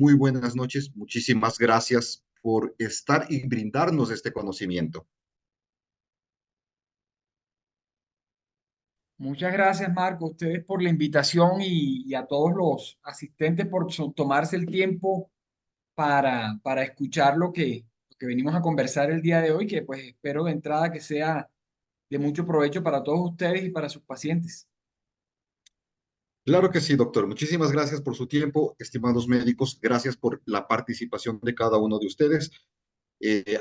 Muy buenas noches. Muchísimas gracias por estar y brindarnos este conocimiento. Muchas gracias, Marco, a ustedes por la invitación y a todos los asistentes por tomarse el tiempo para escuchar lo que venimos a conversar el día de hoy, que pues espero de entrada que sea de mucho provecho para todos ustedes y para sus pacientes. Claro que sí, doctor. Muchísimas gracias por su tiempo, estimados médicos. Gracias por la participación de cada uno de ustedes.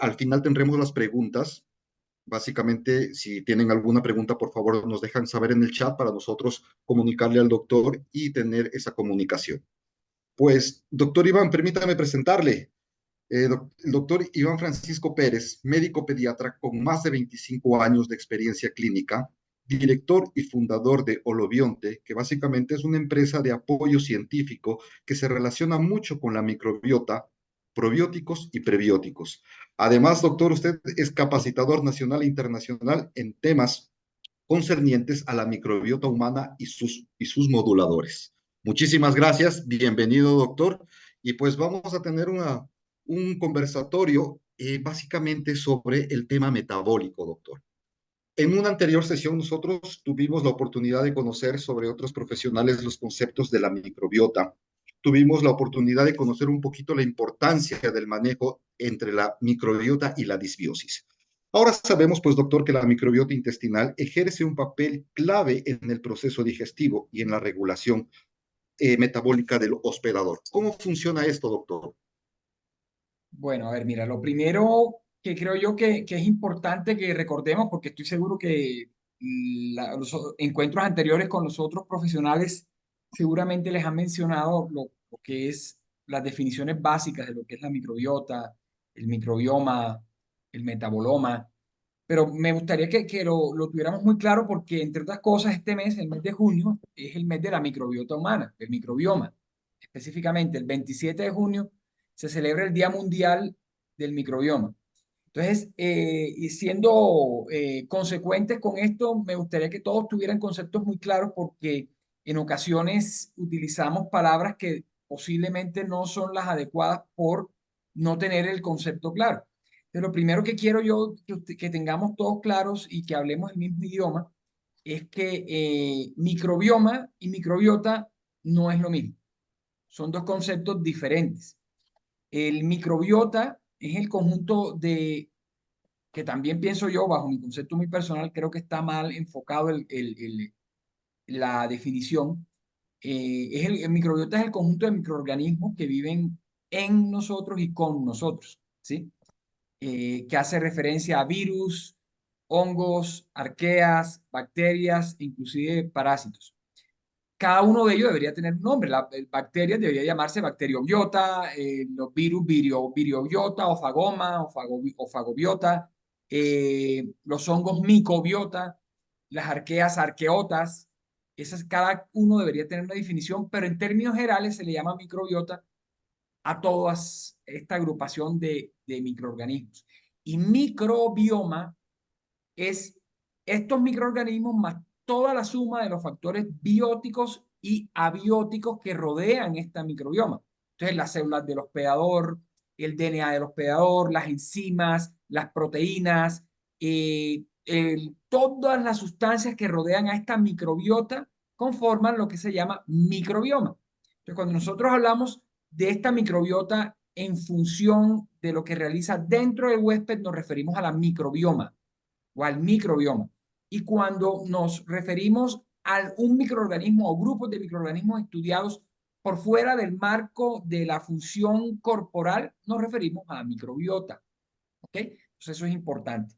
Al final tendremos las preguntas. Básicamente, si tienen alguna pregunta, por favor, nos dejan saber en el chat para nosotros comunicarle al doctor y tener esa comunicación. Pues, doctor Iván, permítame presentarle. El doctor Iván Francisco Pérez, médico pediatra con más de 25 años de experiencia clínica, director y fundador de Holobionte, que básicamente es una empresa de apoyo científico que se relaciona mucho con la microbiota, probióticos y prebióticos. Además, doctor, usted es capacitador nacional e internacional en temas concernientes a la microbiota humana y sus moduladores. Muchísimas gracias, bienvenido, doctor. Y pues vamos a tener un conversatorio básicamente sobre el tema metabólico, doctor. En una anterior sesión nosotros tuvimos la oportunidad de conocer sobre otros profesionales los conceptos de la microbiota. Tuvimos la oportunidad de conocer un poquito la importancia del manejo entre la microbiota y la disbiosis. Ahora sabemos, pues, doctor, que la microbiota intestinal ejerce un papel clave en el proceso digestivo y en la regulación metabólica del hospedador. ¿Cómo funciona esto, doctor? Bueno, a ver, mira, lo primero que creo yo que es importante que recordemos, porque estoy seguro que los encuentros anteriores con los otros profesionales seguramente les han mencionado lo que es las definiciones básicas de lo que es la microbiota, el microbioma, el metaboloma, pero me gustaría que lo tuviéramos muy claro porque, entre otras cosas, este mes, el mes de junio, es el mes de la microbiota humana, el microbioma. Específicamente, el 27 de junio se celebra el Día Mundial del Microbioma. Entonces, y siendo consecuentes con esto, me gustaría que todos tuvieran conceptos muy claros porque en ocasiones utilizamos palabras que posiblemente no son las adecuadas por no tener el concepto claro. Pero lo primero que quiero yo que tengamos todos claros y que hablemos el mismo idioma es que microbioma y microbiota no es lo mismo. Son dos conceptos diferentes. El microbiota es el conjunto de, que también pienso yo, bajo mi concepto muy personal, creo que está mal enfocado la definición. El microbiota es el conjunto de microorganismos que viven en nosotros y con nosotros, ¿sí? Que hace referencia a virus, hongos, arqueas, bacterias, inclusive parásitos. Cada uno de ellos debería tener un nombre. La bacteria debería llamarse bacteriobiota, los virus, viriobiota, ofagoma, ofagobiota, los hongos micobiota, las arqueas, arqueotas. Esas, cada uno debería tener una definición, pero en términos generales se le llama microbiota a toda esta agrupación de microorganismos. Y microbioma es estos microorganismos más toda la suma de los factores bióticos y abióticos que rodean esta microbioma. Entonces, las células del hospedador, el DNA del hospedador, las enzimas, las proteínas, todas las sustancias que rodean a esta microbiota conforman lo que se llama microbioma. Entonces, cuando nosotros hablamos de esta microbiota en función de lo que realiza dentro del huésped, nos referimos a la microbioma o al microbioma. Y cuando nos referimos a un microorganismo o grupos de microorganismos estudiados por fuera del marco de la función corporal, nos referimos a microbiota. ¿Ok? Entonces eso es importante.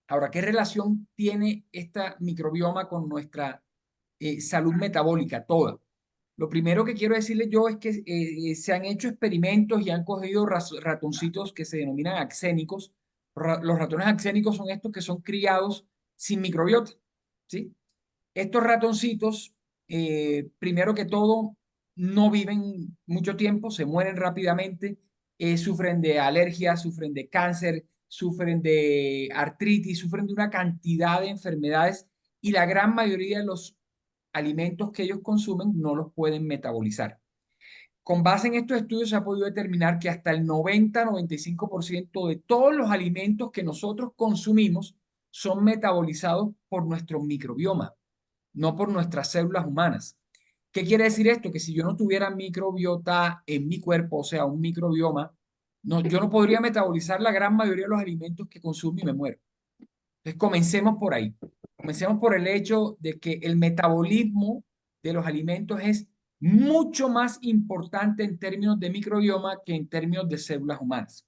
Ahora, ¿qué relación tiene esta microbioma con nuestra salud metabólica toda? Lo primero que quiero decirles yo es que se han hecho experimentos y han cogido ratoncitos que se denominan axénicos. Los ratones axénicos son estos que son criados sin microbiota, ¿sí? Estos ratoncitos, primero que todo, no viven mucho tiempo, se mueren rápidamente, sufren de alergias, sufren de cáncer, sufren de artritis, sufren de una cantidad de enfermedades y la gran mayoría de los alimentos que ellos consumen no los pueden metabolizar. Con base en estos estudios se ha podido determinar que hasta el 90-95% de todos los alimentos que nosotros consumimos son metabolizados por nuestro microbioma, no por nuestras células humanas. ¿Qué quiere decir esto? Que si yo no tuviera microbiota en mi cuerpo, o sea, un microbioma, no, yo no podría metabolizar la gran mayoría de los alimentos que consumo y me muero. Entonces, comencemos por ahí. Comencemos por el hecho de que el metabolismo de los alimentos es mucho más importante en términos de microbioma que en términos de células humanas.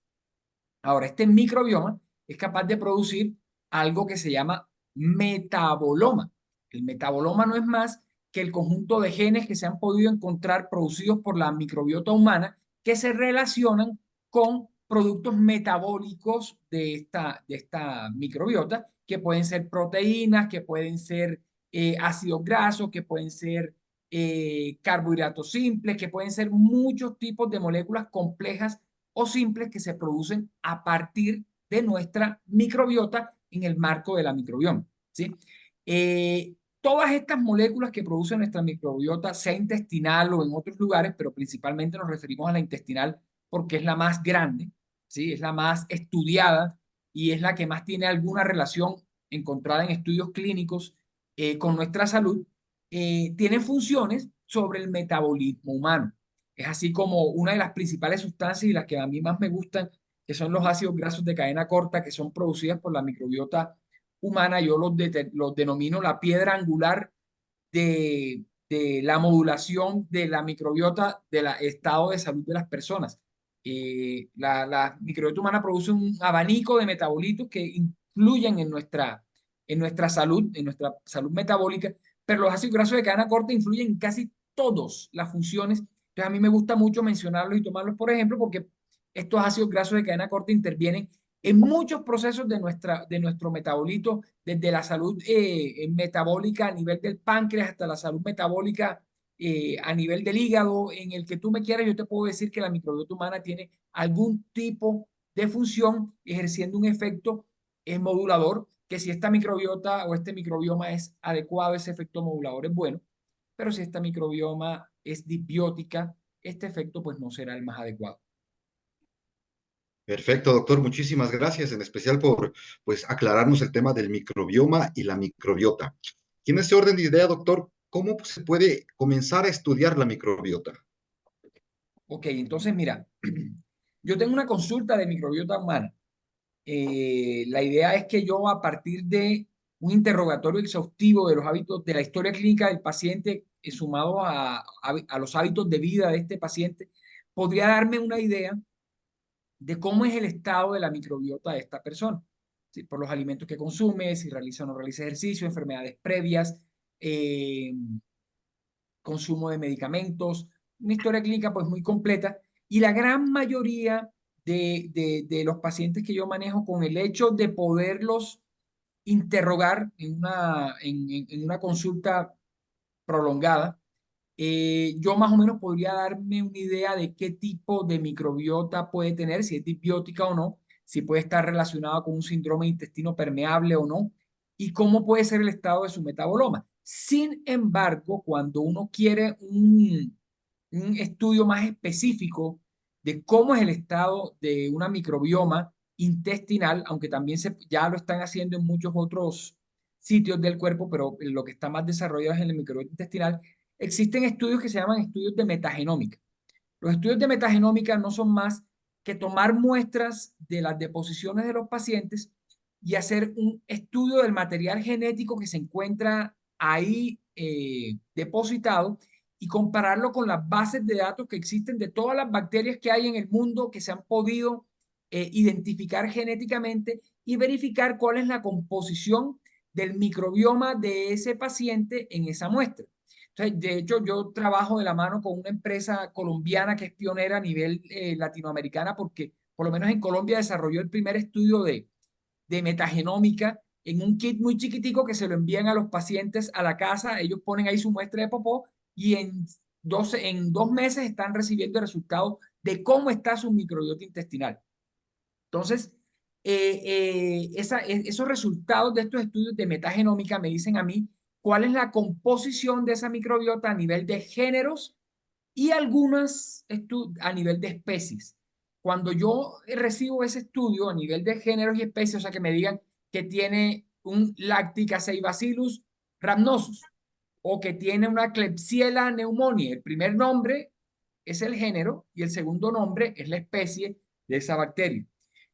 Ahora, este microbioma es capaz de producir algo que se llama metaboloma. El metaboloma no es más que el conjunto de genes que se han podido encontrar producidos por la microbiota humana que se relacionan con productos metabólicos de esta microbiota, que pueden ser proteínas, que pueden ser ácidos grasos, que pueden ser carbohidratos simples, que pueden ser muchos tipos de moléculas complejas o simples que se producen a partir de nuestra microbiota en el marco de la microbioma, ¿sí? Todas estas moléculas que produce nuestra microbiota, sea intestinal o en otros lugares, pero principalmente nos referimos a la intestinal porque es la más grande, ¿sí? Es la más estudiada y es la que más tiene alguna relación encontrada en estudios clínicos con nuestra salud, tiene funciones sobre el metabolismo humano. Es así como una de las principales sustancias y las que a mí más me gustan, que son los ácidos grasos de cadena corta, que son producidas por la microbiota humana. Yo los denomino la piedra angular de la modulación de la microbiota del estado de salud de las personas. La microbiota humana produce un abanico de metabolitos que influyen en nuestra salud metabólica, pero los ácidos grasos de cadena corta influyen en casi todas las funciones. Entonces, a mí me gusta mucho mencionarlos y tomarlos por ejemplo porque estos ácidos grasos de cadena corta intervienen en muchos procesos de nuestro metabolito, desde la salud metabólica a nivel del páncreas hasta la salud metabólica a nivel del hígado, en el que tú me quieras, yo te puedo decir que la microbiota humana tiene algún tipo de función ejerciendo un efecto modulador, que si esta microbiota o este microbioma es adecuado, ese efecto modulador es bueno, pero si esta microbioma es disbiótica, este efecto pues no será el más adecuado. Perfecto, doctor. Muchísimas gracias, en especial por pues aclararnos el tema del microbioma y la microbiota. Y en ese orden de idea, doctor, ¿cómo se puede comenzar a estudiar la microbiota? Ok, entonces mira, yo tengo una consulta de microbiota humana. La idea es que yo a partir de un interrogatorio exhaustivo de los hábitos, de la historia clínica del paciente, sumado a los hábitos de vida de este paciente, podría darme una idea de cómo es el estado de la microbiota de esta persona. ¿Sí? Por los alimentos que consume, si realiza o no realiza ejercicio, enfermedades previas, eh, consumo de medicamentos, una historia clínica pues muy completa. Y la gran mayoría de los pacientes que yo manejo, con el hecho de poderlos interrogar en una consulta prolongada, yo más o menos podría darme una idea de qué tipo de microbiota puede tener, si es disbiótica o no, si puede estar relacionada con un síndrome de intestino permeable o no, y cómo puede ser el estado de su metaboloma. Sin embargo, cuando uno quiere un estudio más específico de cómo es el estado de una microbioma intestinal, aunque también ya lo están haciendo en muchos otros sitios del cuerpo, pero lo que está más desarrollado es en el microbioma intestinal, existen estudios que se llaman estudios de metagenómica. Los estudios de metagenómica no son más que tomar muestras de las deposiciones de los pacientes y hacer un estudio del material genético que se encuentra ahí depositado y compararlo con las bases de datos que existen de todas las bacterias que hay en el mundo que se han podido identificar genéticamente y verificar cuál es la composición del microbioma de ese paciente en esa muestra. Entonces, de hecho, yo trabajo de la mano con una empresa colombiana que es pionera a nivel latinoamericana porque por lo menos en Colombia desarrolló el primer estudio de metagenómica en un kit muy chiquitico que se lo envían a los pacientes a la casa. Ellos ponen ahí su muestra de popó y en 2 meses están recibiendo el resultado de cómo está su microbiota intestinal. Entonces, esos resultados de estos estudios de metagenómica me dicen a mí cuál es la composición de esa microbiota a nivel de géneros y algunas a nivel de especies. Cuando yo recibo ese estudio a nivel de géneros y especies, o sea, que me digan que tiene un Lacticacei bacillus rhamnosus o que tiene una Klebsiella pneumoniae, el primer nombre es el género y el segundo nombre es la especie de esa bacteria.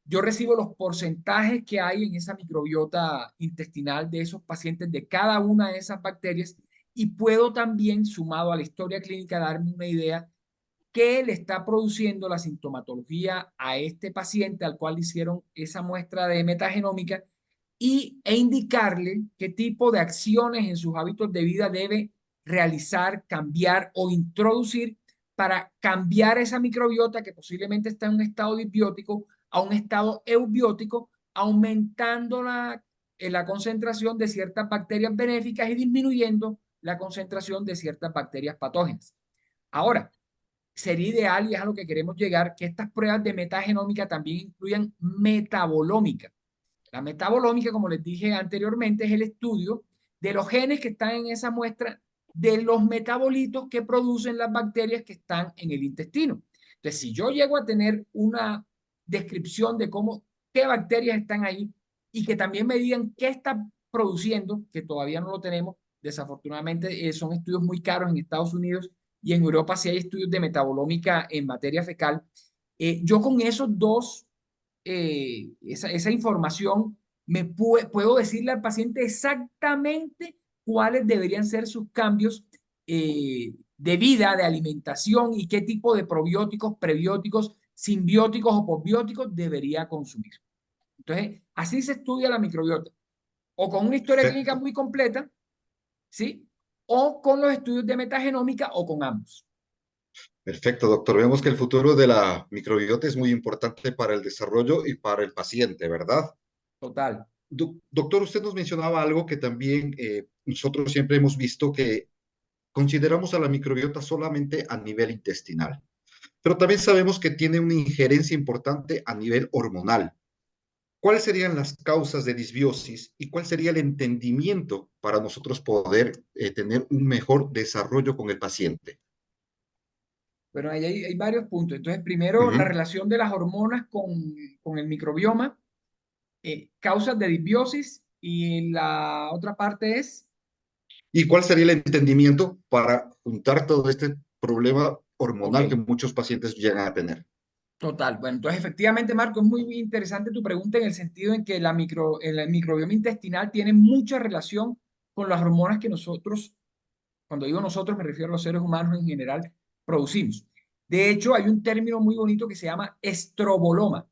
Yo recibo los porcentajes que hay en esa microbiota intestinal de esos pacientes de cada una de esas bacterias y puedo también, sumado a la historia clínica, darme una idea qué le está produciendo la sintomatología a este paciente al cual le hicieron esa muestra de metagenómica e indicarle qué tipo de acciones en sus hábitos de vida debe realizar, cambiar o introducir para cambiar esa microbiota que posiblemente está en un estado disbiótico a un estado eubiótico, aumentando la concentración de ciertas bacterias benéficas y disminuyendo la concentración de ciertas bacterias patógenas. Ahora, sería ideal, y es a lo que queremos llegar, que estas pruebas de metagenómica también incluyan metabolómica. La metabolómica, como les dije anteriormente, es el estudio de los genes que están en esa muestra de los metabolitos que producen las bacterias que están en el intestino. Entonces, si yo llego a tener una descripción de qué bacterias están ahí y que también me digan qué está produciendo, que todavía no lo tenemos, desafortunadamente son estudios muy caros en Estados Unidos y en Europa sí hay estudios de metabolómica en materia fecal. Yo con esos dos esa información, puedo decirle al paciente exactamente cuáles deberían ser sus cambios de vida, de alimentación y qué tipo de probióticos, prebióticos, simbióticos o posbióticos debería consumir. Entonces, así se estudia la microbiota, o con una historia clínica Perfecto. muy completa, ¿sí? O con los estudios de metagenómica o con ambos. Perfecto, doctor. Vemos que el futuro de la microbiota es muy importante para el desarrollo y para el paciente, ¿verdad? Total. Doctor, usted nos mencionaba algo que también nosotros siempre hemos visto que consideramos a la microbiota solamente a nivel intestinal, pero también sabemos que tiene una injerencia importante a nivel hormonal. ¿Cuáles serían las causas de disbiosis y cuál sería el entendimiento para nosotros poder tener un mejor desarrollo con el paciente? Bueno, ahí hay varios puntos. Entonces, primero, la Ujú. relación de las hormonas con el microbioma, causas de disbiosis y la otra parte es, ¿Y cuál sería el entendimiento para juntar todo este problema ok, hormonal que muchos pacientes llegan a tener? total. Bueno, entonces efectivamente, Marco, es muy interesante tu pregunta en el sentido en que el microbioma intestinal tiene mucha relación con las hormonas que nosotros, cuando digo nosotros me refiero a los seres humanos en general, producimos. De hecho, hay un término muy bonito que se llama estroboloma.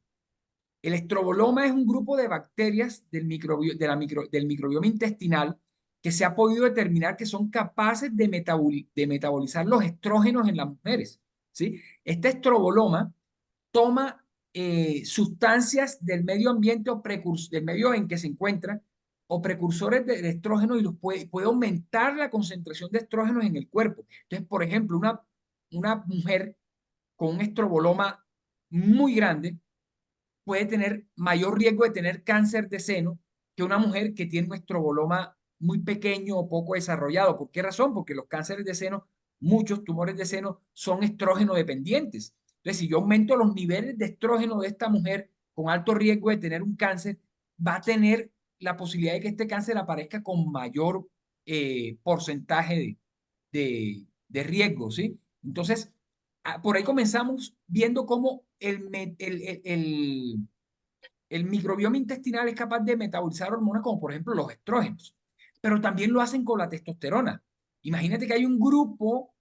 El estroboloma es un grupo de bacterias del microbioma intestinal que se ha podido determinar que son capaces de metabolizar los estrógenos en las mujeres, ¿sí? Este estroboloma toma sustancias del medio ambiente o del medio en que se encuentra o precursores de estrógenos y puede aumentar la concentración de estrógenos en el cuerpo. Entonces, por ejemplo, una mujer con un estroboloma muy grande puede tener mayor riesgo de tener cáncer de seno que una mujer que tiene un estroboloma muy pequeño o poco desarrollado. ¿Por qué razón? Porque los cánceres de seno, muchos tumores de seno son estrógeno dependientes. Entonces, si yo aumento los niveles de estrógeno de esta mujer con alto riesgo de tener un cáncer, va a tener la posibilidad de que este cáncer aparezca con mayor porcentaje de riesgo, ¿sí? Entonces, por ahí comenzamos viendo cómo el microbioma intestinal es capaz de metabolizar hormonas como por ejemplo los estrógenos, pero también lo hacen con la testosterona. Imagínate que hay un grupo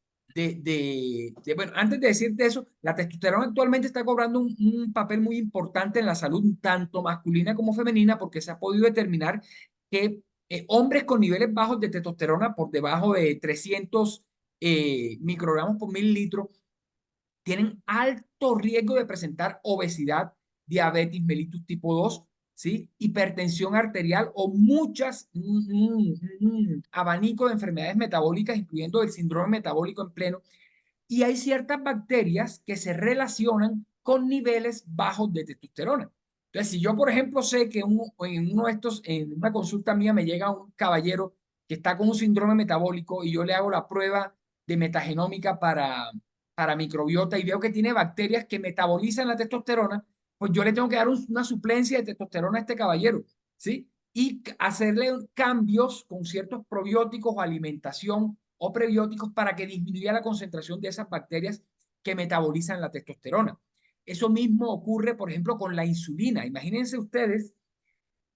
bueno, antes de decirte eso, la testosterona actualmente está cobrando un papel muy importante en la salud tanto masculina como femenina porque se ha podido determinar que hombres con niveles bajos de testosterona por debajo de 300 microgramos por mililitro tienen alto riesgo de presentar obesidad, diabetes mellitus tipo 2, ¿sí? Hipertensión arterial o un abanico de enfermedades metabólicas, incluyendo el síndrome metabólico en pleno. Y hay ciertas bacterias que se relacionan con niveles bajos de testosterona. Entonces, si yo, por ejemplo, sé que en uno de estos, en una consulta mía me llega un caballero que está con un síndrome metabólico y yo le hago la prueba de metagenómica para microbiota y veo que tiene bacterias que metabolizan la testosterona, pues yo le tengo que dar una suplencia de testosterona a este caballero, ¿sí? Y hacerle cambios con ciertos probióticos o alimentación o prebióticos para que disminuya la concentración de esas bacterias que metabolizan la testosterona. Eso mismo ocurre, por ejemplo, con la insulina. Imagínense ustedes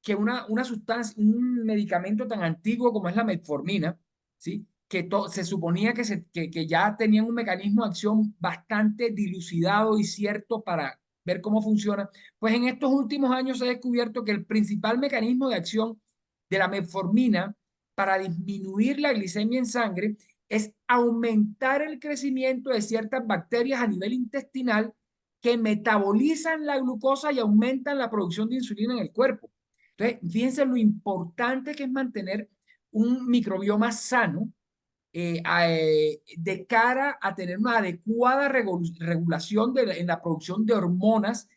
que una sustancia, un medicamento tan antiguo como es la metformina, ¿sí? Que se suponía que ya tenían un mecanismo de acción bastante dilucidado y cierto para ver cómo funciona, pues en estos últimos años se ha descubierto que el principal mecanismo de acción de la metformina para disminuir la glicemia en sangre es aumentar el crecimiento de ciertas bacterias a nivel intestinal que metabolizan la glucosa y aumentan la producción de insulina en el cuerpo. Entonces, fíjense lo importante que es mantener un microbioma sano de cara a tener una adecuada regulación en la producción de hormonas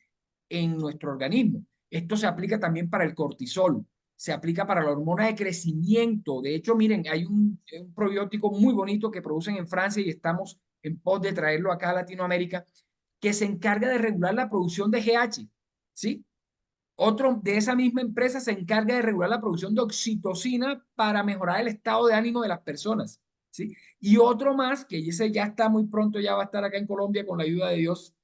en nuestro organismo. Esto se aplica también para el cortisol, se aplica para la hormona de crecimiento. De hecho, miren, hay un probiótico muy bonito que producen en Francia y estamos en pos de traerlo acá a Latinoamérica, que se encarga de regular la producción de GH, ¿sí? Otro de esa misma empresa se encarga de regular la producción de oxitocina para mejorar el estado de ánimo de las personas, ¿sí? Y otro más, que ese ya está muy pronto, ya va a estar acá en Colombia con la ayuda de Dios,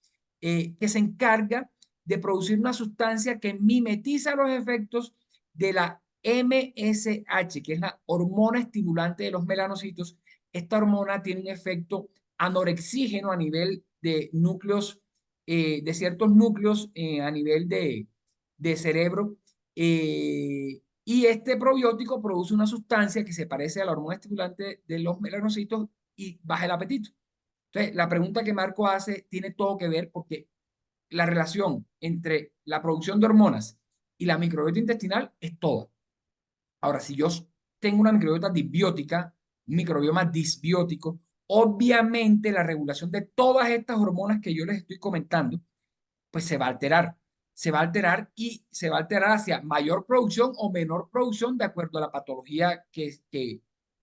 que se encarga de producir una sustancia que mimetiza los efectos de la MSH, que es la hormona estimulante de los melanocitos. Esta hormona tiene un efecto anorexígeno a nivel de núcleos, de ciertos núcleos a nivel de cerebro. Y este probiótico produce una sustancia que se parece a la hormona estimulante de los melanocitos y baja el apetito. Entonces, la pregunta que Marco hace tiene todo que ver porque la relación entre la producción de hormonas y la microbiota intestinal es toda. Ahora, si yo tengo una microbiota disbiótica, un microbioma disbiótico, obviamente la regulación de todas estas hormonas que yo les estoy comentando pues se va a alterar. Se va a alterar y se va a alterar hacia mayor producción o menor producción de acuerdo a la patología que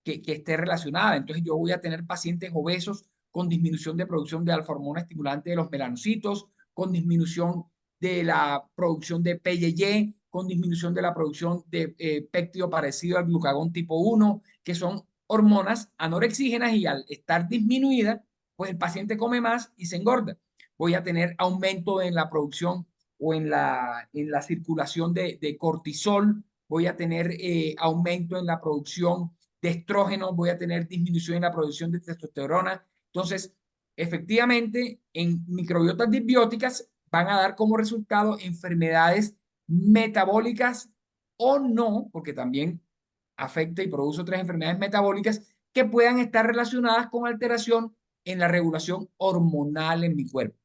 esté relacionada. Entonces yo voy a tener pacientes obesos con disminución de producción de alfa hormona estimulante de los melanocitos, con disminución de la producción de PYY, con disminución de la producción de péptido parecido al glucagón tipo 1, que son hormonas anorexígenas y al estar disminuida, pues el paciente come más y se engorda. Voy a tener aumento en la producción o en la circulación de cortisol, voy a tener aumento en la producción de estrógeno, voy a tener disminución en la producción de testosterona. Entonces, efectivamente, en microbiotas disbióticas van a dar como resultado enfermedades metabólicas o no, porque también afecta y produce otras enfermedades metabólicas que puedan estar relacionadas con alteración en la regulación hormonal en mi cuerpo.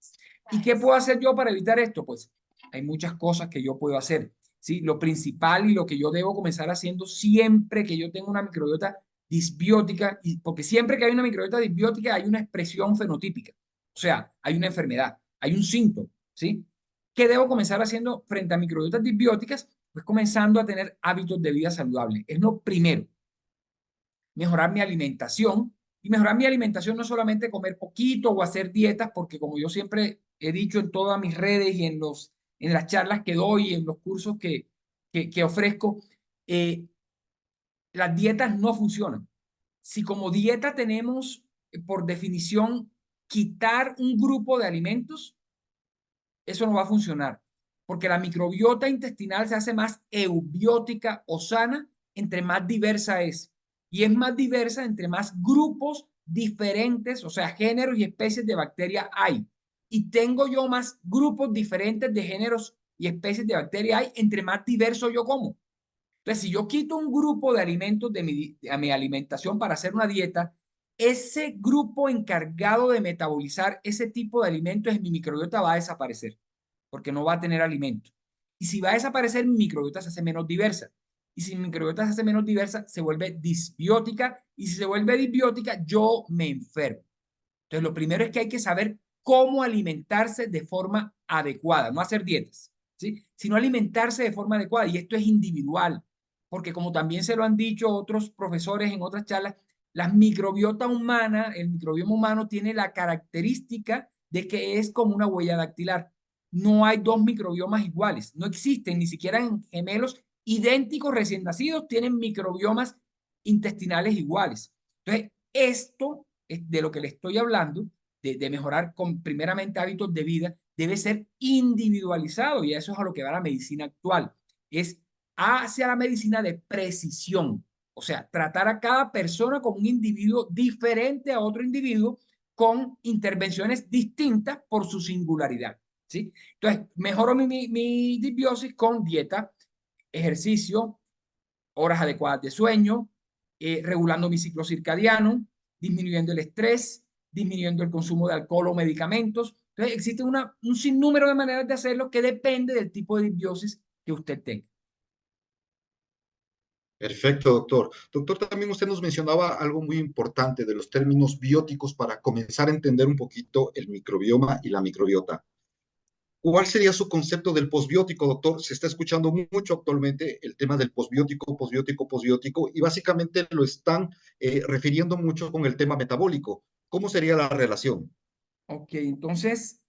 ¿Y qué puedo hacer yo para evitar esto? Pues hay muchas cosas que yo puedo hacer. ¿Sí? Lo principal y lo que yo debo comenzar haciendo siempre que yo tengo una microbiota disbiótica, y porque siempre que hay una microbiota disbiótica hay una expresión fenotípica, o sea, hay una enfermedad, hay un síntoma, ¿sí? ¿Qué debo comenzar haciendo frente a microbiotas disbióticas? Pues comenzando a tener hábitos de vida saludables. Es lo primero, mejorar mi alimentación. Y mejorar mi alimentación no es solamente comer poquito o hacer dietas, porque como yo siempre he dicho en todas mis redes y en las charlas que doy y en los cursos que ofrezco, eh, las dietas no funcionan. Si como dieta tenemos, por definición, quitar un grupo de alimentos, eso no va a funcionar, porque la microbiota intestinal se hace más eubiótica o sana entre más diversa es. Y es más diversa entre más grupos diferentes, o sea, géneros y especies de bacteria hay. Y tengo yo más grupos diferentes de géneros y especies de bacteria hay, entre más diverso yo como. Entonces, si yo quito un grupo de alimentos de mi alimentación para hacer una dieta, ese grupo encargado de metabolizar ese tipo de alimentos en mi microbiota va a desaparecer, porque no va a tener alimento. Y si va a desaparecer, mi microbiota se hace menos diversa. Y si mi microbiota se hace menos diversa, se vuelve disbiótica. Y si se vuelve disbiótica, yo me enfermo. Entonces, lo primero es que hay que saber cómo alimentarse de forma adecuada, no hacer dietas, ¿sí? Sino alimentarse de forma adecuada. Y esto es individual, porque como también se lo han dicho otros profesores en otras charlas, La microbiota humana, el microbioma humano tiene la característica de que es como una huella dactilar. No hay dos microbiomas iguales, no existen, ni siquiera en gemelos idénticos recién nacidos tienen microbiomas intestinales iguales. Entonces, esto es de lo que le estoy hablando, de mejorar con primeramente hábitos de vida, debe ser individualizado y eso es a lo que va la medicina actual. Es hacia la medicina de precisión, o sea, tratar a cada persona como un individuo diferente a otro individuo con intervenciones distintas por su singularidad. ¿Sí? Entonces, mejoro mi disbiosis con dieta, ejercicio, horas adecuadas de sueño, regulando mi ciclo circadiano, disminuyendo el estrés, disminuyendo el consumo de alcohol o medicamentos. Entonces, existe un sinnúmero de maneras de hacerlo que depende del tipo de disbiosis que usted tenga. Perfecto, doctor. Doctor, también usted nos mencionaba algo muy importante de los términos bióticos para comenzar a entender un poquito el microbioma y la microbiota. ¿Cuál sería su concepto del posbiótico, doctor? Se está escuchando mucho actualmente el tema del posbiótico, posbiótico, posbiótico, y básicamente lo están refiriendo mucho con el tema metabólico. ¿Cómo sería la relación? Ok, entonces,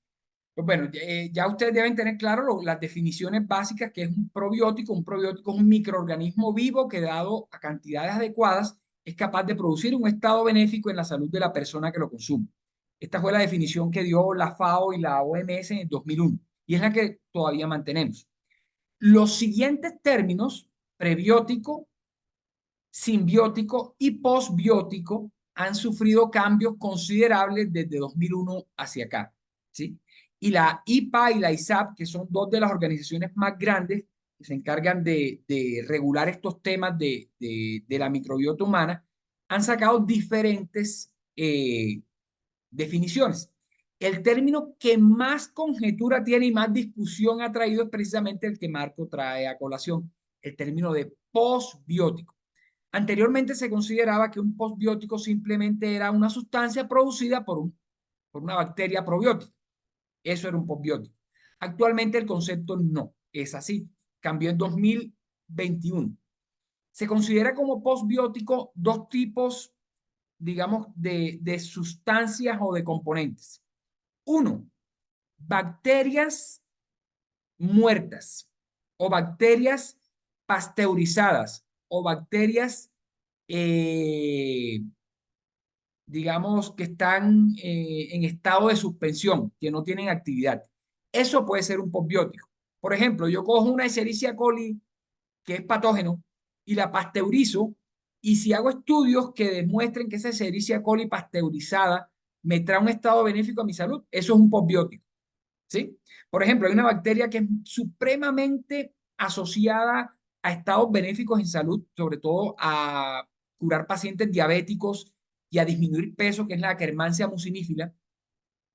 pues bueno, ya ustedes deben tener claro las definiciones básicas que es un probiótico. Un probiótico es un microorganismo vivo que dado a cantidades adecuadas es capaz de producir un estado benéfico en la salud de la persona que lo consume. Esta fue la definición que dio la FAO y la OMS en el 2001 y es la que todavía mantenemos. Los siguientes términos, prebiótico, simbiótico y posbiótico, han sufrido cambios considerables desde 2001 hacia acá, ¿sí? Y la IPA y la ISAP, que son dos de las organizaciones más grandes que se encargan de regular estos temas de la microbiota humana, han sacado diferentes definiciones. El término que más conjetura tiene y más discusión ha traído es precisamente el que Marco trae a colación, el término de posbiótico. Anteriormente se consideraba que un postbiótico simplemente era una sustancia producida por una bacteria probiótica. Eso era un postbiótico. Actualmente el concepto no es así. Cambió en 2021. Se considera como postbiótico dos tipos, digamos, de sustancias o de componentes. Uno, bacterias muertas o bacterias pasteurizadas o bacterias eh, digamos, que están en estado de suspensión, que no tienen actividad. Eso puede ser un posbiótico. Por ejemplo, yo cojo una Escherichia coli que es patógeno y la pasteurizo y si hago estudios que demuestren que esa Escherichia coli pasteurizada me trae un estado benéfico a mi salud, eso es un posbiótico, ¿sí? Por ejemplo, hay una bacteria que es supremamente asociada a estados benéficos en salud, sobre todo a curar pacientes diabéticos y a disminuir peso, que es la Akkermansia mucinífila.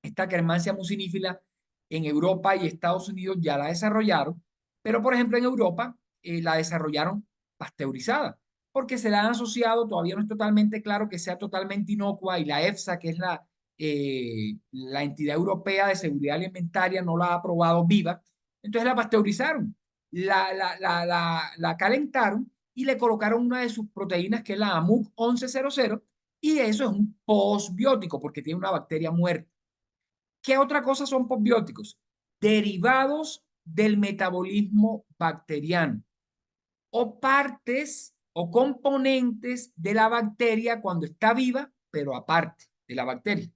Esta Akkermansia mucinífila en Europa y Estados Unidos ya la desarrollaron, pero por ejemplo en Europa la desarrollaron pasteurizada, porque se la han asociado, todavía no es totalmente claro que sea totalmente inocua y la EFSA, que es la entidad europea de seguridad alimentaria, no la ha aprobado viva, entonces la pasteurizaron, la calentaron y le colocaron una de sus proteínas que es la AMUC 1100 y eso es un postbiótico porque tiene una bacteria muerta. ¿Qué otra cosa son posbióticos? Derivados del metabolismo bacteriano o partes o componentes de la bacteria cuando está viva, pero aparte de la bacteria.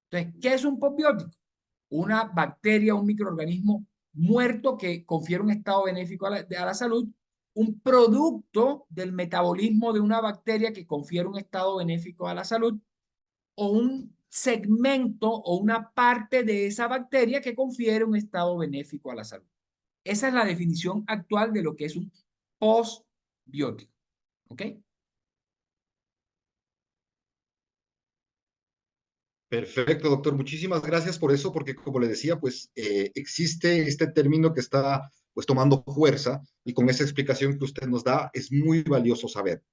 Entonces, ¿qué es un posbiótico? Una bacteria, un microorganismo muerto que confiere un estado benéfico a la salud, un producto del metabolismo de una bacteria que confiere un estado benéfico a la salud o un segmento o una parte de esa bacteria que confiere un estado benéfico a la salud. Esa es la definición actual de lo que es un postbiótico. ¿Ok? Perfecto, doctor. Muchísimas gracias por eso, porque como le decía, pues existe este término que está pues tomando fuerza y con esa explicación que usted nos da es muy valioso saber.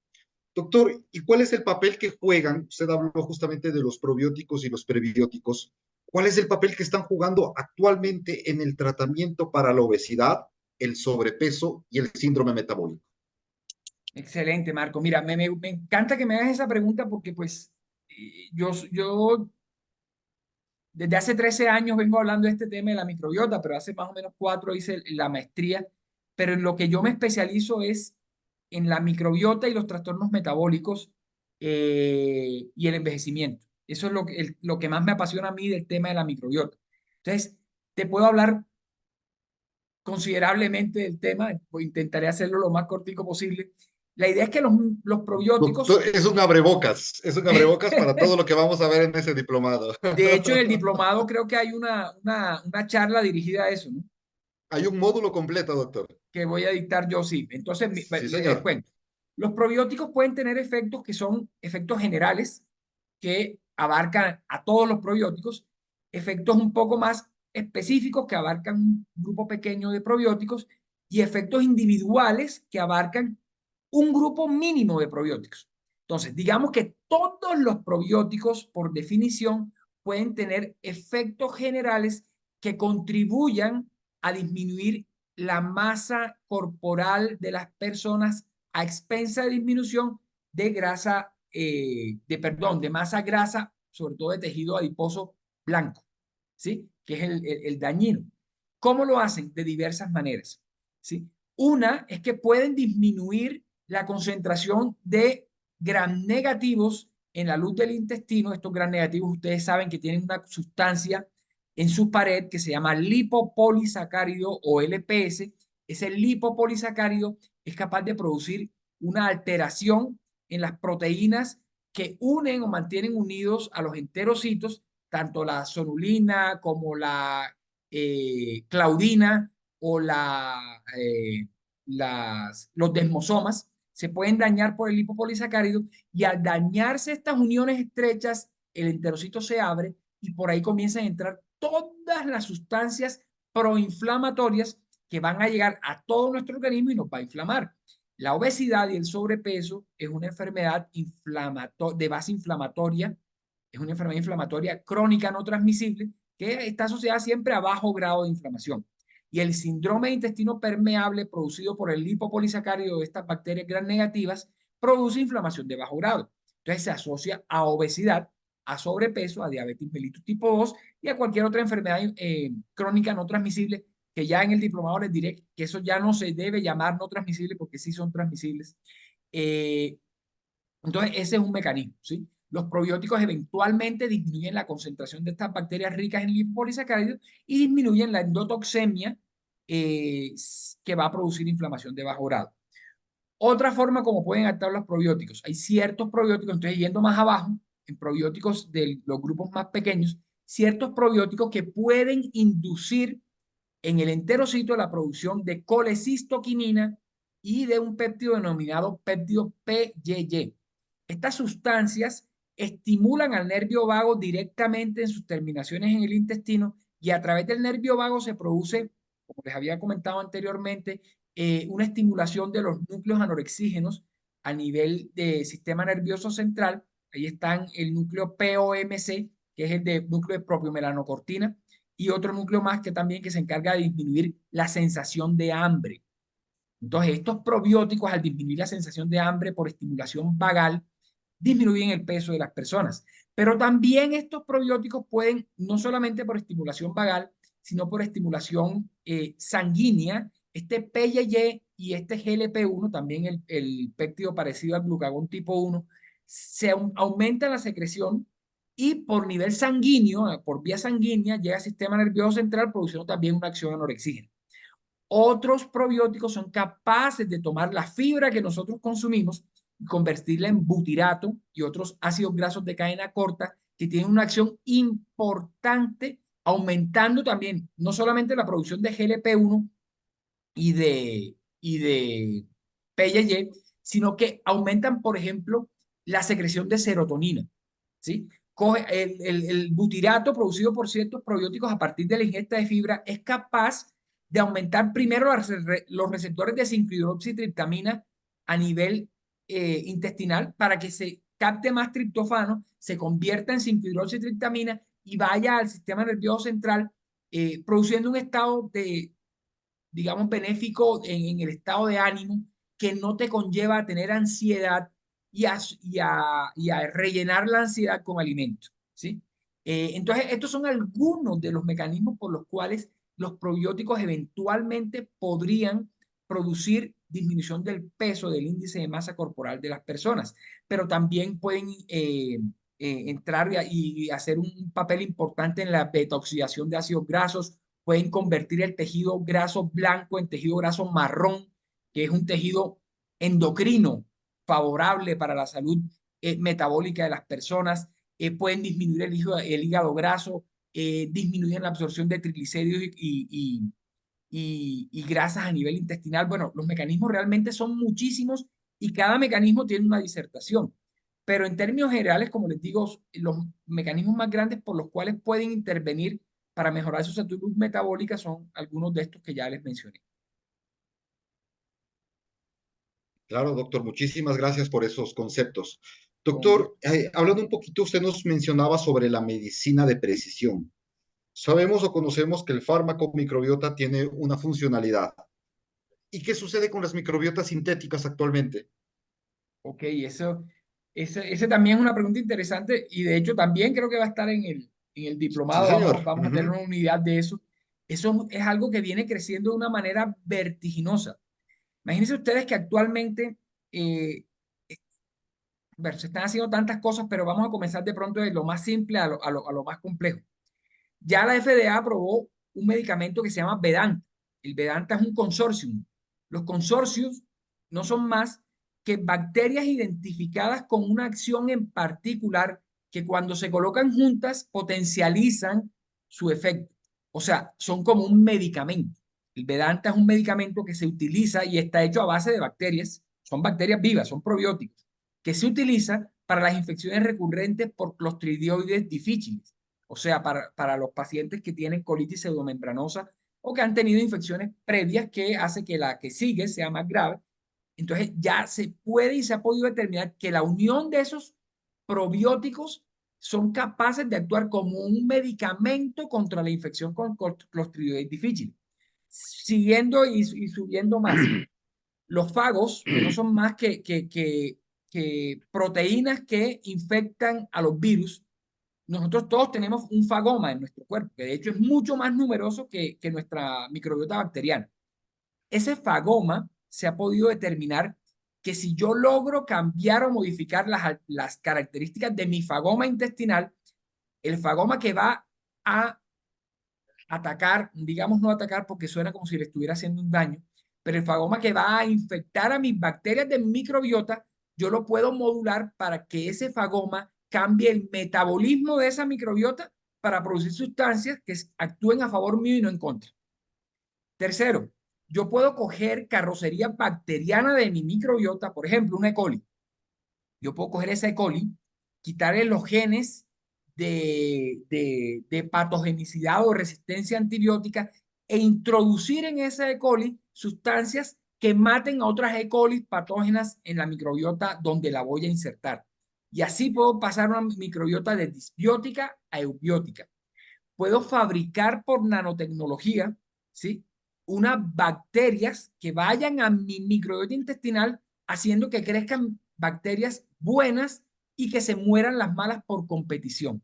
Doctor, ¿y cuál es el papel que juegan? Usted habló justamente de los probióticos y los prebióticos. ¿Cuál es el papel que están jugando actualmente en el tratamiento para la obesidad, el sobrepeso y el síndrome metabólico? Excelente, Marco. Mira, me encanta que me hagas esa pregunta porque pues yo desde hace 13 años vengo hablando de este tema de la microbiota, pero hace más o menos 4 hice la maestría, pero en lo que yo me especializo es en la microbiota y los trastornos metabólicos y el envejecimiento. Eso es lo que más me apasiona a mí del tema de la microbiota. Entonces, te puedo hablar considerablemente del tema, pues intentaré hacerlo lo más cortico posible. La idea es que los probióticos, Doctor, es un abrebocas para todo lo que vamos a ver en ese diplomado. de hecho en el diplomado creo que hay una charla dirigida a eso, ¿no? Hay un módulo completo, doctor. Que voy a dictar yo, sí. Entonces, Sí, les señor. cuento. Los probióticos pueden tener efectos que son efectos generales, que abarcan a todos los probióticos, efectos un poco más específicos que abarcan un grupo pequeño de probióticos y efectos individuales que abarcan un grupo mínimo de probióticos. Entonces, digamos que todos los probióticos, por definición, pueden tener efectos generales que contribuyan a disminuir la masa corporal de las personas a expensa de disminución de grasa, perdón, de masa grasa, sobre todo de tejido adiposo blanco, ¿sí? Que es el dañino. ¿Cómo lo hacen? De diversas maneras, ¿sí? Una es que pueden disminuir la concentración de gram negativos en la luz del intestino. Estos gram negativos ustedes saben que tienen una sustancia en su pared que se llama lipopolisacárido o LPS. Ese lipopolisacárido es capaz de producir una alteración en las proteínas que unen o mantienen unidos a los enterocitos, tanto la sonulina como la claudina o los desmosomas se pueden dañar por el lipopolisacárido y al dañarse estas uniones estrechas, el enterocito se abre y por ahí comienzan a entrar todas las sustancias proinflamatorias que van a llegar a todo nuestro organismo y nos va a inflamar. La obesidad y el sobrepeso es una enfermedad de base inflamatoria, es una enfermedad inflamatoria crónica no transmisible que está asociada siempre a bajo grado de inflamación. Y el síndrome de intestino permeable producido por el lipopolisacárido de estas bacterias gram negativas produce inflamación de bajo grado. Entonces se asocia a obesidad, a sobrepeso, a diabetes mellitus tipo 2 y a cualquier otra enfermedad crónica no transmisible que ya en el diplomado les diré que eso ya no se debe llamar no transmisible porque sí son transmisibles. Eh, entonces, ese es un mecanismo, ¿sí? Los probióticos eventualmente disminuyen la concentración de estas bacterias ricas en lipopolisacáridos y disminuyen la endotoxemia que va a producir inflamación de bajo grado. Otra forma como pueden actuar los probióticos. Hay ciertos probióticos, entonces yendo más abajo, en probióticos de los grupos más pequeños, ciertos probióticos que pueden inducir en el enterocito la producción de colecistoquinina y de un péptido denominado péptido PYY. Estas sustancias estimulan al nervio vago directamente en sus terminaciones en el intestino y a través del nervio vago se produce, como les había comentado anteriormente, una estimulación de los núcleos anorexígenos a nivel del sistema nervioso central. Ahí están el núcleo POMC, que es el de núcleo de propiomelanocortina, y otro núcleo más que también que se encarga de disminuir la sensación de hambre. Entonces, estos probióticos, al disminuir la sensación de hambre por estimulación vagal, disminuyen el peso de las personas. Pero también estos probióticos pueden, no solamente por estimulación vagal, sino por estimulación sanguínea, este PYY y este GLP-1, también el péptido parecido al glucagón tipo 1, se aumenta la secreción y por nivel sanguíneo, por vía sanguínea, llega al sistema nervioso central produciendo también una acción anorexígena. Otros probióticos son capaces de tomar la fibra que nosotros consumimos y convertirla en butirato y otros ácidos grasos de cadena corta que tienen una acción importante, aumentando también no solamente la producción de GLP-1 y de PYY, sino que aumentan, por ejemplo, la secreción de serotonina, ¿sí? Coge el butirato producido por ciertos probióticos a partir de la ingesta de fibra es capaz de aumentar primero los receptores de 5-hidroxitriptamina a nivel intestinal para que se capte más triptofano, se convierta en 5-hidroxitriptamina y vaya al sistema nervioso central produciendo un estado de, digamos, benéfico en el estado de ánimo que no te conlleva a tener ansiedad y a rellenar la ansiedad con alimentos, ¿sí? Entonces, estos son algunos de los mecanismos por los cuales los probióticos eventualmente podrían producir disminución del peso, del índice de masa corporal de las personas, pero también pueden entrar y hacer un papel importante en la beta-oxidación de ácidos grasos, pueden convertir el tejido graso blanco en tejido graso marrón, que es un tejido endocrino favorable para la salud metabólica de las personas, pueden disminuir el hígado graso, disminuyen la absorción de triglicéridos y grasas a nivel intestinal. Bueno, los mecanismos realmente son muchísimos y cada mecanismo tiene una disertación. Pero en términos generales, como les digo, los mecanismos más grandes por los cuales pueden intervenir para mejorar su salud metabólica son algunos de estos que ya les mencioné. Claro, doctor, muchísimas gracias por esos conceptos. Con Doctor, gusto. hablando un poquito, usted nos mencionaba sobre la medicina de precisión. Sabemos o conocemos que el fármaco microbiota tiene una funcionalidad. ¿Y qué sucede con las microbiotas sintéticas actualmente? Ok, ese también es una pregunta interesante y de hecho también creo que va a estar en el Sí, diplomado, señor. vamos a tener Ujú. una unidad de eso. Eso es algo que viene creciendo de una manera vertiginosa. Imagínense ustedes que actualmente eh, bueno, se están haciendo tantas cosas, pero vamos a comenzar de pronto de lo más simple a lo más complejo. Ya la FDA aprobó un medicamento que se llama Vedanta. El Vedanta es un consorcium. Los consorcios no son más que bacterias identificadas con una acción en particular que cuando se colocan juntas potencializan su efecto. O sea, son como un medicamento. El Vedanta es un medicamento que se utiliza y está hecho a base de bacterias. Son bacterias vivas, son probióticos, que se utiliza para las infecciones recurrentes por Clostridioides difficile, o sea, para los pacientes que tienen colitis pseudomembranosa o que han tenido infecciones previas que hace que la que sigue sea más grave. Entonces ya se puede y se ha podido determinar que la unión de esos probióticos son capaces de actuar como un medicamento contra la infección con Clostridioides difficile. Siguiendo y subiendo más, los fagos, que no son más que proteínas que infectan a los virus, nosotros todos tenemos un fagoma en nuestro cuerpo, que de hecho es mucho más numeroso que nuestra microbiota bacteriana. Ese fagoma se ha podido determinar que si yo logro cambiar o modificar las características de mi fagoma intestinal, el fagoma que va a atacar, digamos no atacar porque suena como si le estuviera haciendo un daño, pero el fagoma que va a infectar a mis bacterias de mi microbiota, yo lo puedo modular para que ese fagoma cambie el metabolismo de esa microbiota para producir sustancias que actúen a favor mío y no en contra. Tercero, yo puedo coger carrocería bacteriana de mi microbiota, por ejemplo, una E. coli. Yo puedo coger esa E. coli, quitarle los genes de patogenicidad o resistencia antibiótica e introducir en esa E. coli sustancias que maten a otras E. coli patógenas en la microbiota donde la voy a insertar. Y así puedo pasar una microbiota de disbiótica a eubiótica. Puedo fabricar por nanotecnología, ¿sí? Unas bacterias que vayan a mi microbiota intestinal haciendo que crezcan bacterias buenas y que se mueran las malas por competición.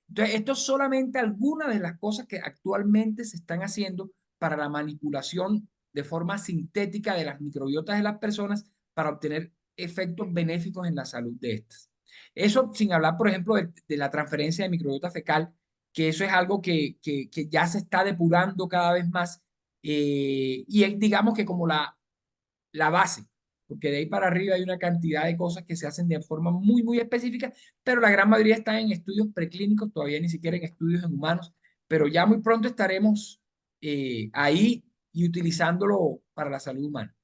Entonces, esto es solamente algunas de las cosas que actualmente se están haciendo para la manipulación de forma sintética de las microbiotas de las personas para obtener efectos benéficos en la salud de estas. Eso sin hablar, por ejemplo, de la transferencia de microbiota fecal, que eso es algo que ya se está depurando cada vez más y es, digamos que como la base, porque de ahí para arriba hay una cantidad de cosas que se hacen de forma muy, muy específica, pero la gran mayoría están en estudios preclínicos, todavía ni siquiera en estudios en humanos, pero ya muy pronto estaremos ahí y utilizándolo para la salud humana.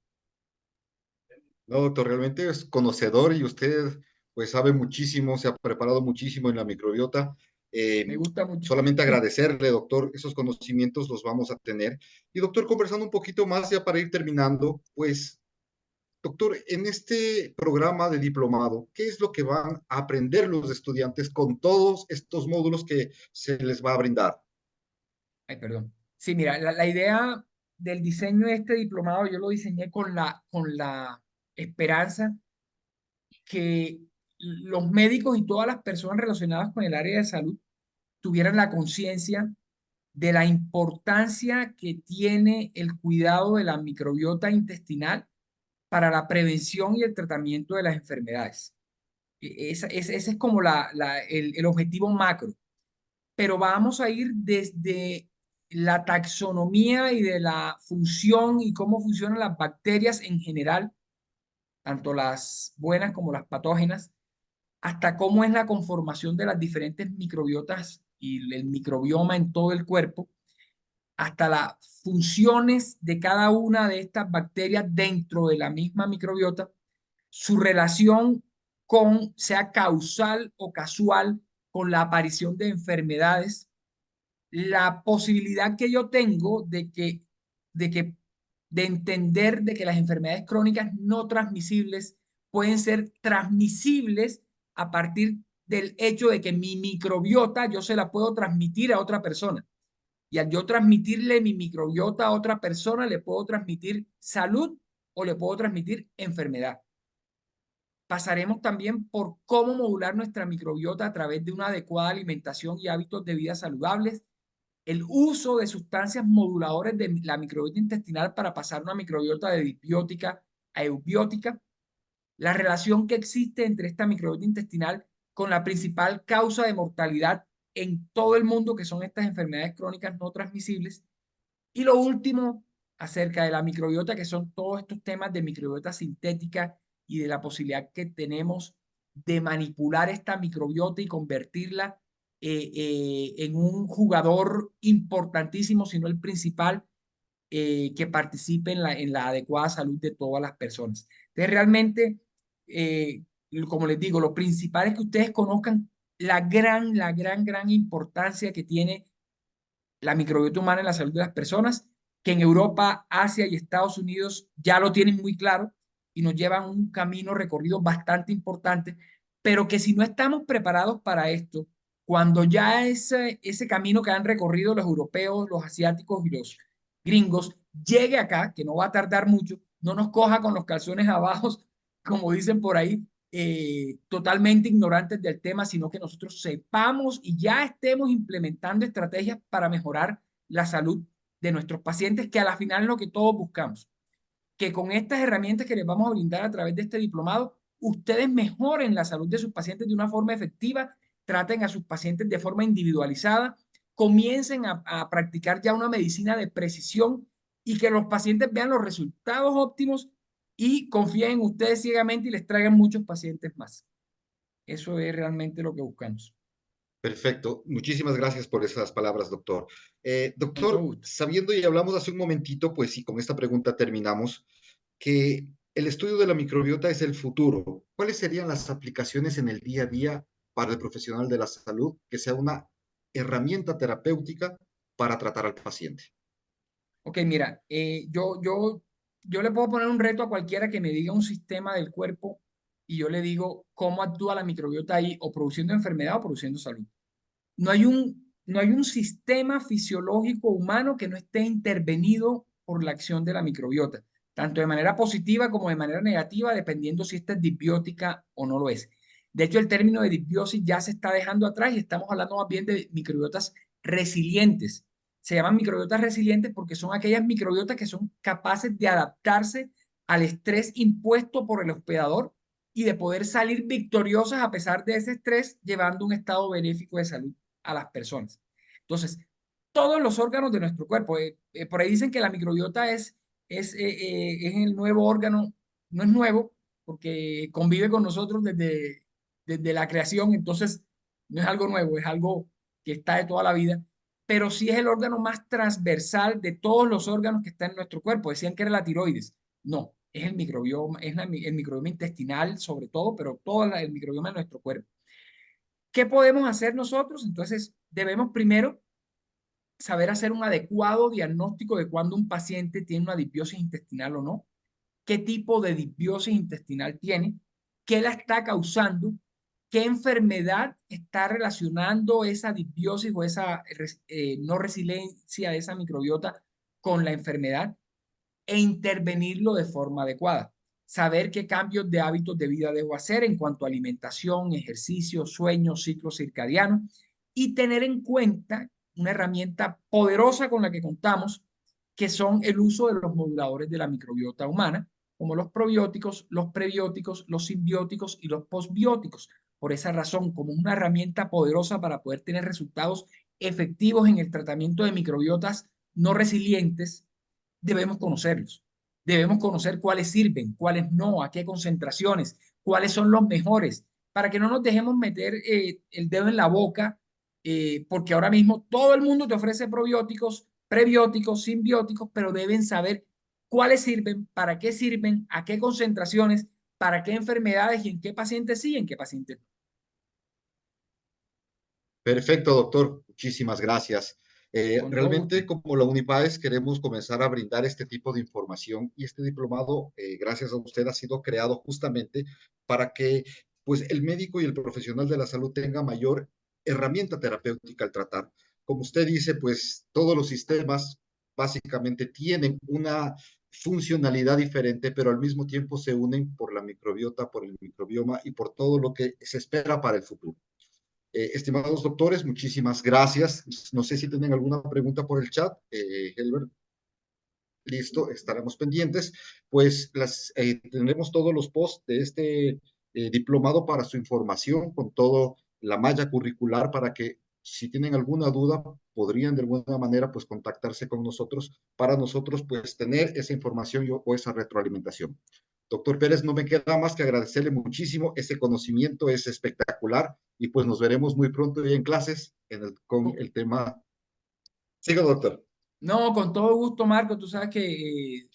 No, doctor, realmente es conocedor y usted pues sabe muchísimo, se ha preparado muchísimo en la microbiota. Me gusta mucho. Solamente agradecerle, doctor, esos conocimientos los vamos a tener. Y doctor, conversando un poquito más ya para ir terminando, pues, doctor, en este programa de diplomado, ¿qué es lo que van a aprender los estudiantes con todos estos módulos que se les va a brindar? Ay, perdón. Sí, mira, la idea del diseño de este diplomado, yo lo diseñé con la esperanza que los médicos y todas las personas relacionadas con el área de salud tuvieran la conciencia de la importancia que tiene el cuidado de la microbiota intestinal para la prevención y el tratamiento de las enfermedades. Ese es como el objetivo macro, pero vamos a ir desde la taxonomía y de la función y cómo funcionan las bacterias en general, tanto las buenas como las patógenas, hasta cómo es la conformación de las diferentes microbiotas y el microbioma en todo el cuerpo, hasta las funciones de cada una de estas bacterias dentro de la misma microbiota, su relación con, sea causal o casual, con la aparición de enfermedades, la posibilidad que yo tengo de que, de entender de que las enfermedades crónicas no transmisibles pueden ser transmisibles a partir del hecho de que mi microbiota yo se la puedo transmitir a otra persona. Y al yo transmitirle mi microbiota a otra persona, le puedo transmitir salud o le puedo transmitir enfermedad. Pasaremos también por cómo modular nuestra microbiota a través de una adecuada alimentación y hábitos de vida saludables, el uso de sustancias moduladoras de la microbiota intestinal para pasar una microbiota de disbiótica a eubiótica, la relación que existe entre esta microbiota intestinal con la principal causa de mortalidad en todo el mundo, que son estas enfermedades crónicas no transmisibles, y lo último, acerca de la microbiota, que son todos estos temas de microbiota sintética y de la posibilidad que tenemos de manipular esta microbiota y convertirla en un jugador importantísimo, si no el principal, que participe en la adecuada salud de todas las personas. Entonces, realmente, eh, como les digo, lo principal es que ustedes conozcan gran importancia que tiene la microbiota humana en la salud de las personas, que en Europa, Asia y Estados Unidos ya lo tienen muy claro y nos llevan un camino recorrido bastante importante, pero que si no estamos preparados para esto, cuando ya ese camino que han recorrido los europeos, los asiáticos y los gringos llegue acá, que no va a tardar mucho, no nos coja con los calzones abajo, como dicen por ahí, totalmente ignorantes del tema, sino que nosotros sepamos y ya estemos implementando estrategias para mejorar la salud de nuestros pacientes, que a la final es lo que todos buscamos. Que con estas herramientas que les vamos a brindar a través de este diplomado, ustedes mejoren la salud de sus pacientes de una forma efectiva, traten a sus pacientes de forma individualizada, comiencen a practicar ya una medicina de precisión y que los pacientes vean los resultados óptimos y confíen en ustedes ciegamente y les traigan muchos pacientes más. Eso es realmente lo que buscamos. Perfecto. Muchísimas gracias por esas palabras, doctor. Con todo Doctor, gusto. sabiendo y hablamos hace un momentito, pues sí, con esta pregunta terminamos, que el estudio de la microbiota es el futuro. ¿Cuáles serían las aplicaciones en el día a día para el profesional de la salud que sea una herramienta terapéutica para tratar al paciente? Ok, mira, yo le puedo poner un reto a cualquiera que me diga un sistema del cuerpo y yo le digo cómo actúa la microbiota ahí, o produciendo enfermedad o produciendo salud. No hay un sistema fisiológico humano que no esté intervenido por la acción de la microbiota, tanto de manera positiva como de manera negativa, dependiendo si esta es disbiótica o no lo es. De hecho, el término de disbiosis ya se está dejando atrás y estamos hablando más bien de microbiotas resilientes. Se llaman microbiotas resilientes porque son aquellas microbiotas que son capaces de adaptarse al estrés impuesto por el hospedador y de poder salir victoriosas a pesar de ese estrés, llevando un estado benéfico de salud a las personas. Entonces, todos los órganos de nuestro cuerpo, por ahí dicen que la microbiota es el nuevo órgano, no es nuevo, porque convive con nosotros desde la creación, entonces no es algo nuevo, es algo que está de toda la vida, pero sí es el órgano más transversal de todos los órganos que están en nuestro cuerpo. Decían que era la tiroides. No, es el microbioma, el microbioma intestinal sobre todo, pero todo el microbioma de nuestro cuerpo. ¿Qué podemos hacer nosotros? Entonces, debemos primero saber hacer un adecuado diagnóstico de cuando un paciente tiene una disbiosis intestinal o no, qué tipo de disbiosis intestinal tiene, qué la está causando, qué enfermedad está relacionando esa disbiosis o esa no resiliencia de esa microbiota con la enfermedad e intervenirlo de forma adecuada. Saber qué cambios de hábitos de vida debo hacer en cuanto a alimentación, ejercicio, sueño, ciclo circadiano y tener en cuenta una herramienta poderosa con la que contamos, que son el uso de los moduladores de la microbiota humana, como los probióticos, los prebióticos, los simbióticos y los postbióticos. Por esa razón, como una herramienta poderosa para poder tener resultados efectivos en el tratamiento de microbiotas no resilientes, debemos conocerlos. Debemos conocer cuáles sirven, cuáles no, a qué concentraciones, cuáles son los mejores, para que no nos dejemos meter el dedo en la boca, porque ahora mismo todo el mundo te ofrece probióticos, prebióticos, simbióticos, pero deben saber cuáles sirven, para qué sirven, a qué concentraciones, para qué enfermedades y en qué pacientes sí y en qué pacientes no. Perfecto, doctor. Muchísimas gracias. Con todo gusto. Realmente, como la Unipaes, queremos comenzar a brindar este tipo de información y este diplomado, gracias a usted, ha sido creado justamente para que pues, el médico y el profesional de la salud tenga mayor herramienta terapéutica al tratar. Como usted dice, pues todos los sistemas básicamente tienen una funcionalidad diferente, pero al mismo tiempo se unen por la microbiota, por el microbioma y por todo lo que se espera para el futuro. Estimados doctores, muchísimas gracias. No sé si tienen alguna pregunta por el chat, Helbert. Listo, estaremos pendientes. Pues tendremos todos los posts de este diplomado para su información, con toda la malla curricular para que si tienen alguna duda podrían de alguna manera pues contactarse con nosotros para nosotros pues tener esa información o esa retroalimentación. Doctor Pérez, no me queda más que agradecerle muchísimo. Ese conocimiento es espectacular y pues nos veremos muy pronto ya en clases con el tema. Siga, doctor. No, con todo gusto, Marco. Tú sabes que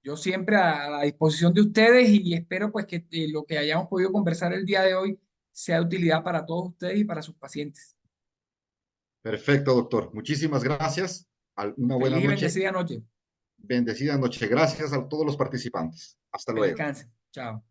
yo siempre a la disposición de ustedes y espero pues que lo que hayamos podido conversar el día de hoy sea de utilidad para todos ustedes y para sus pacientes. Perfecto, doctor. Muchísimas gracias. Una buena Feliz y noche. bendecida noche. Bendecida noche. Gracias a todos los participantes. Hasta Que luego. descansen. Chao.